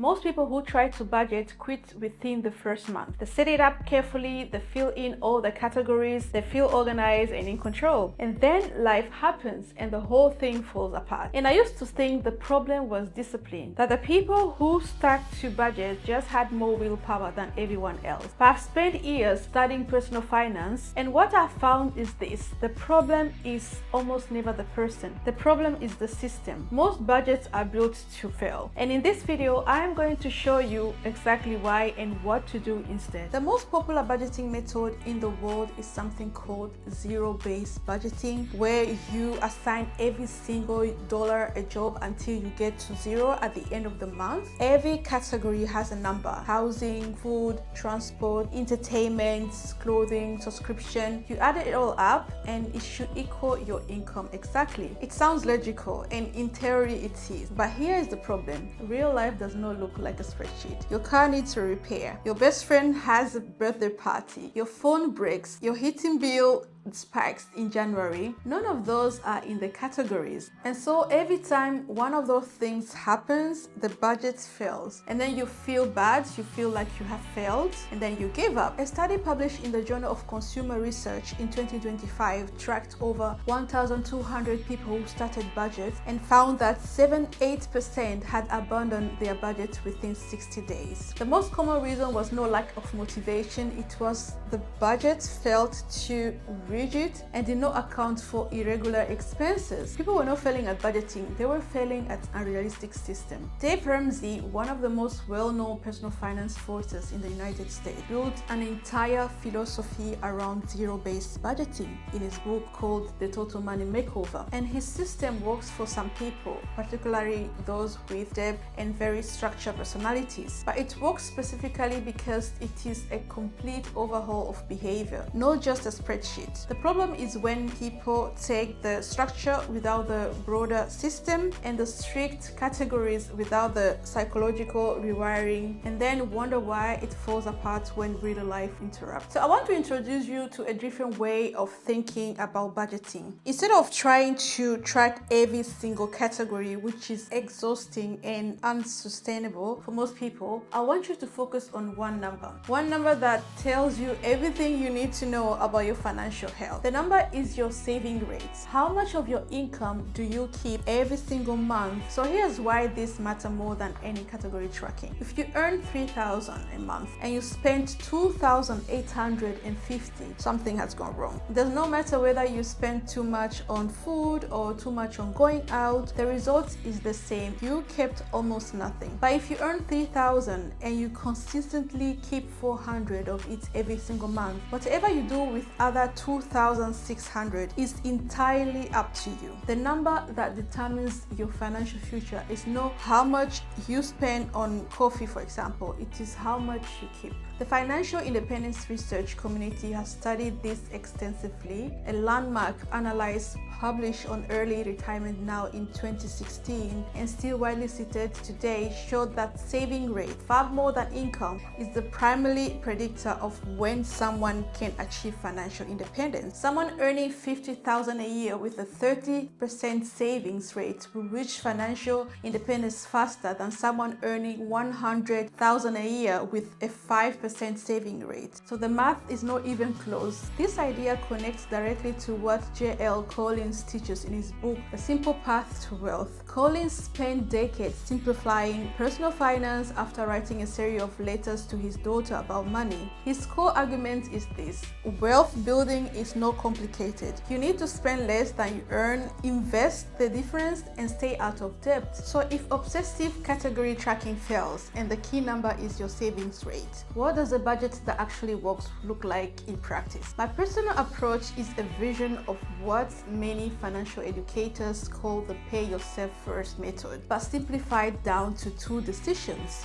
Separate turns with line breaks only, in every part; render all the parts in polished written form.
Most people who try to budget quit within the first month. They set it up carefully, they fill in all the categories, they feel organized and in control. And then life happens and the whole thing falls apart. And I used to think the problem was discipline, that the people who stuck to budget just had more willpower than everyone else. But I've spent years studying personal finance, and what I found is this: the problem is almost never the person. The problem is the system. Most budgets are built to fail. And in this video, I am going to show you exactly why and what to do instead. The most popular budgeting method in the world is something called zero-based budgeting, where you assign every single dollar a job until you get to zero at the end of the month. Every category has a number: housing, food, transport, entertainment, clothing, subscription. You add it all up and it should equal your income exactly. It sounds logical, and in theory it is, but here is the problem: real life does not look like a spreadsheet. Your car needs a repair, your best friend has a birthday party, your phone breaks, your heating bill spikes in January. None of those are in the categories, and so every time one of those things happens, the budget fails, and then you feel bad, you feel like you have failed, and then you give up. A study published in the Journal of Consumer Research in 2025 tracked over 1,200 people who started budgets and found that 78% had abandoned their budget within 60 days. The most common reason was no lack of motivation. It was the budget felt too rigid and did not account for irregular expenses. People were not failing at budgeting, they were failing at unrealistic system. Dave Ramsey, one of the most well-known personal finance forces in the United States, built an entire philosophy around zero-based budgeting in his book called The Total Money Makeover. And his system works for some people, particularly those with debt and very structured personalities. But it works specifically because it is a complete overhaul of behavior, not just a spreadsheet. The problem is when people take the structure without the broader system and the strict categories without the psychological rewiring, and then wonder why it falls apart when real life interrupts. So I want to introduce you to a different way of thinking about budgeting. Instead of trying to track every single category, which is exhausting and unsustainable for most people, I want you to focus on one number that tells you everything you need to know about your financial health. The number is your saving rate. How much of your income do you keep every single month? So here's why this matters more than any category tracking. If you earn $3,000 a month and you spend $2,850, something has gone wrong. It does not matter whether you spend too much on food or too much on going out, the result is the same. You kept almost nothing. But if you earn $3,000 and you consistently keep $400 of it every single month, whatever you do with other $2,600 is entirely up to you. The number that determines your financial future is not how much you spend on coffee, for example. It is how much you keep. The financial independence research community has studied this extensively. A landmark analysis published on early retirement now in 2016 and still widely cited today showed that saving rate, far more than income, is the primary predictor of when someone can achieve financial independence. Someone earning $50,000 a year with a 30% savings rate will reach financial independence faster than someone earning $100,000 a year with a 5% saving rate. So the math is not even close. This idea connects directly to what J.L. Collins teaches in his book, A Simple Path to Wealth. Collins spent decades simplifying personal finance after writing a series of letters to his daughter about money. His core argument is this: wealth building is not complicated. You need to spend less than you earn, invest the difference, and stay out of debt. So if obsessive category tracking fails and the key number is your savings rate, what does a budget that actually works look like in practice? My personal approach is a vision of what many financial educators call the pay yourself first method, but simplified down to two decisions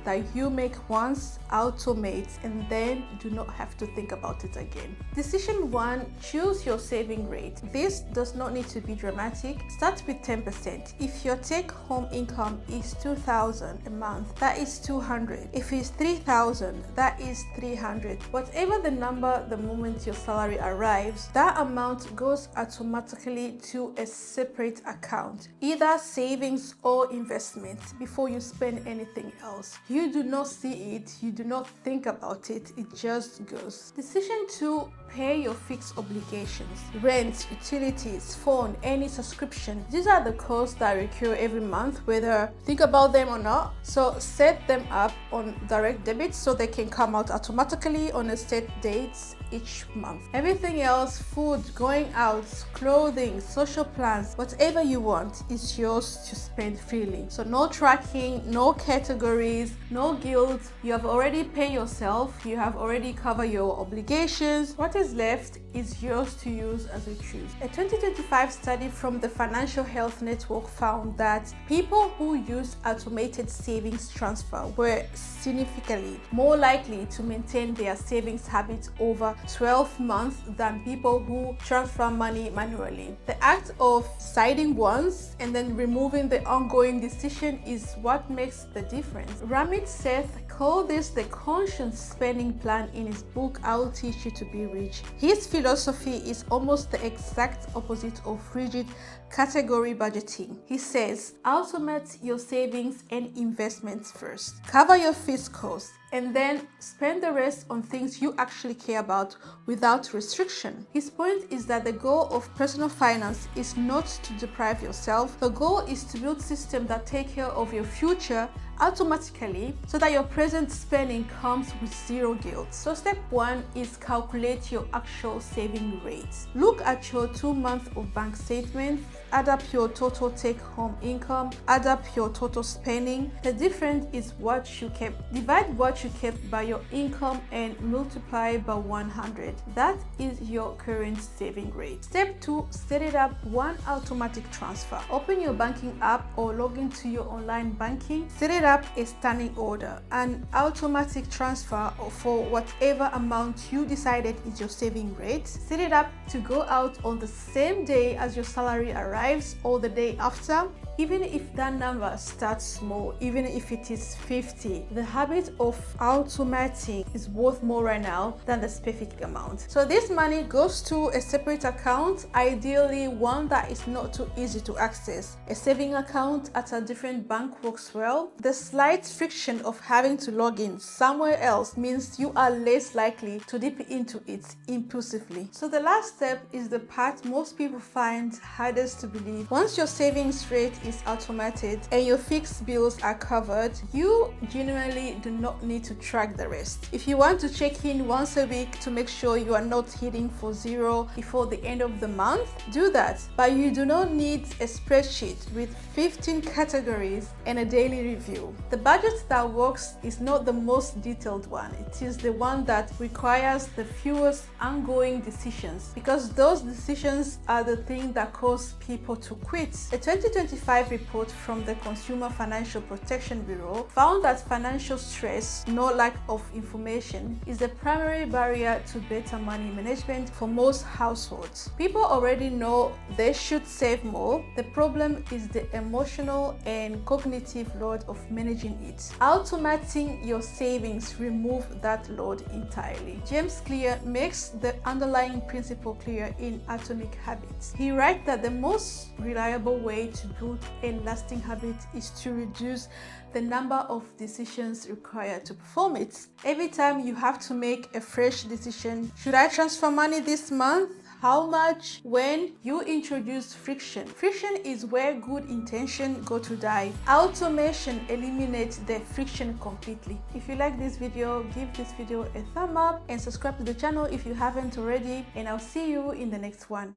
that you make once, automate, and then do not have to think about it again. The Decision 1, choose your saving rate. This does not need to be dramatic. Start with 10%. If your take-home income is 2,000 a month, that is 200. If it's 3,000, that is 300. Whatever the number the moment your salary arrives, that amount goes automatically to a separate account, either savings or investment, before you spend anything else. You do not see it, you do not think about it, it just goes. Decision 2, pay your fixed obligations. Rent, utilities, phone, any subscription. These are the costs that recur every month, whether you think about them or not. So set them up on direct debit so they can come out automatically on a set dates each month. Everything else, food, going out, clothing, social plans, whatever you want is yours to spend freely. So no tracking, no categories, no guilt. You have already paid yourself, you have already covered your obligations. What is left is yours to use as you choose. A 2025 study from the Financial Health Network found that people who use automated savings transfer were significantly more likely to maintain their savings habits over 12 months than people who transfer money manually. The act of deciding once and then removing the ongoing decision is what makes the difference. Ramit Seth called this the conscious spending plan in his book, I'll Teach You to Be Rich. His philosophy is almost the exact opposite of rigid category budgeting. He says, automate your savings and investments first. Cover your fixed costs and then spend the rest on things you actually care about without restriction. His point is that the goal of personal finance is not to deprive yourself. The goal is to build systems that take care of your future automatically so that your present spending comes with zero guilt. So step 1 is calculate your actual saving rate. Look at your 2 months of bank statements, add up your total take-home income, add up your total spending. The difference is what you kept. Divide what you kept by your income and multiply by 100. That is your current saving rate. Step 2, set it up one automatic transfer. Open your banking app or log into your online banking. Set it up a standing order, an automatic transfer for whatever amount you decided is your saving rate. Set it up to go out on the same day as your salary arrives or the day after. Even if that number starts small, even if it is 50, the habit of automating is worth more right now than the specific amount. So this money goes to a separate account, ideally one that is not too easy to access. A saving account at a different bank works well. The slight friction of having to log in somewhere else means you are less likely to dip into it impulsively. So the last step is the part most people find hardest to believe. Once your savings rate is automated and your fixed bills are covered, you genuinely do not need to track the rest. If you want to check in once a week to make sure you are not hitting for zero before the end of the month, do that. But you do not need a spreadsheet with 15 categories and a daily review. The budget that works is not the most detailed one. It is the one that requires the fewest ongoing decisions, because those decisions are the thing that cause people to quit. A 2025 report from the Consumer Financial Protection Bureau found that financial stress, no lack of information, is the primary barrier to better money management for most households. People already know they should save more. The problem is the emotional and cognitive load of managing it. Automating your savings remove that load entirely. James Clear makes the underlying principle clear in Atomic Habits. He writes that the most reliable way to build a lasting habit is to reduce the number of decisions required to perform it. Every time you have to make a fresh decision, should I transfer money this month? How much? When? You introduce friction. Friction is where good intention go to die. Automation eliminates the friction completely. If you like this video, give this video a thumb up and subscribe to the channel if you haven't already, and I'll see you in the next one.